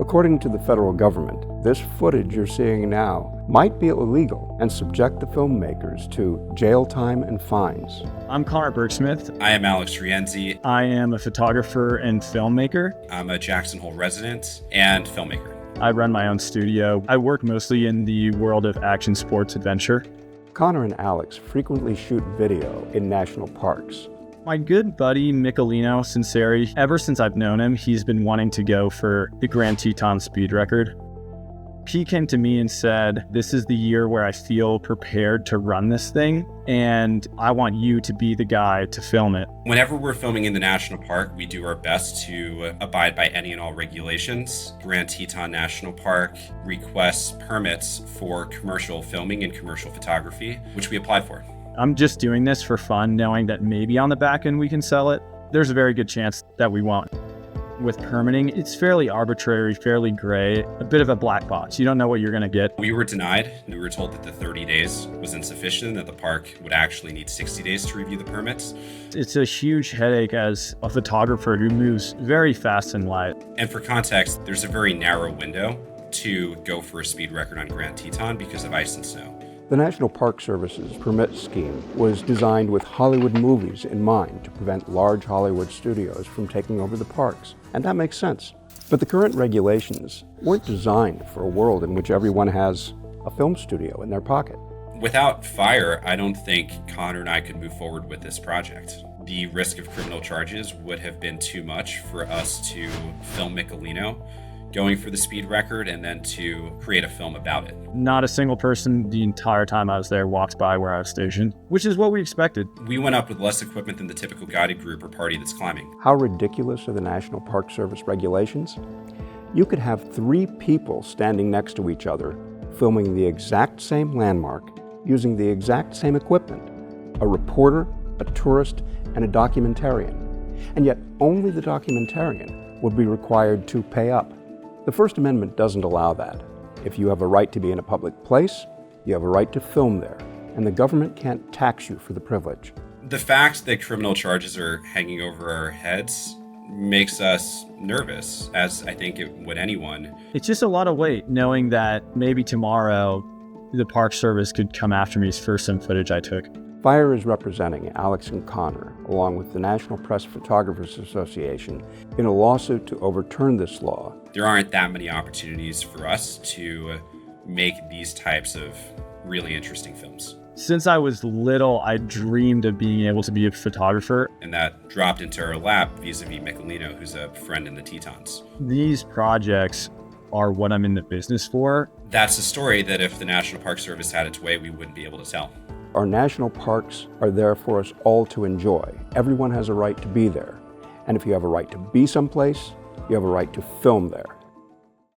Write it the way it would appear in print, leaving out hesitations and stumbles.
According to the federal government, this footage you're seeing now might be illegal and subject the filmmakers to jail time and fines. I'm Connor Burkesmith. I am Alex Rienzie. I am a photographer and filmmaker. I'm a Jackson Hole resident and filmmaker. I run my own studio. I work mostly in the world of action sports adventure. Connor and Alex frequently shoot video in national parks. My good buddy, Michelino Sinceri, ever since I've known him, he's been wanting to go for the Grand Teton speed record. He came to me and said, this is the year where I feel prepared to run this thing, and I want you to be the guy to film it. Whenever we're filming in the national park, we do our best to abide by any and all regulations. Grand Teton National Park requests permits for commercial filming and commercial photography, which we applied for. I'm just doing this for fun, knowing that maybe on the back end we can sell it. There's a very good chance that we won't. With permitting, it's fairly arbitrary, fairly gray, a bit of a black box. You don't know what you're going to get. We were denied. We were told that the 30 days was insufficient, that the park would actually need 60 days to review the permits. It's a huge headache as a photographer who moves very fast and light. And for context, there's a very narrow window to go for a speed record on Grand Teton because of ice and snow. The National Park Service's permit scheme was designed with Hollywood movies in mind to prevent large Hollywood studios from taking over the parks, and that makes sense. But the current regulations weren't designed for a world in which everyone has a film studio in their pocket. Without fire, I don't think Connor and I could move forward with this project. The risk of criminal charges would have been too much for us to film Michelino going for the speed record and then to create a film about it. Not a single person the entire time I was there walked by where I was stationed, which is what we expected. We went up with less equipment than the typical guided group or party that's climbing. How ridiculous are the National Park Service regulations? You could have 3 people standing next to each other filming the exact same landmark using the exact same equipment: a reporter, a tourist, and a documentarian. And yet only the documentarian would be required to pay up. The First Amendment doesn't allow that. If you have a right to be in a public place, you have a right to film there, and the government can't tax you for the privilege. The fact that criminal charges are hanging over our heads makes us nervous, as I think it would anyone. It's just a lot of weight knowing that maybe tomorrow the Park Service could come after me for some footage I took. Fire is representing Alex and Connor, along with the National Press Photographers Association, in a lawsuit to overturn this law. There aren't that many opportunities for us to make these types of really interesting films. Since I was little, I dreamed of being able to be a photographer. And that dropped into our lap vis-a-vis Michelino, who's a friend in the Tetons. These projects are what I'm in the business for. That's a story that if the National Park Service had its way, we wouldn't be able to tell. Our national parks are there for us all to enjoy. Everyone has a right to be there. And if you have a right to be someplace, you have a right to film there.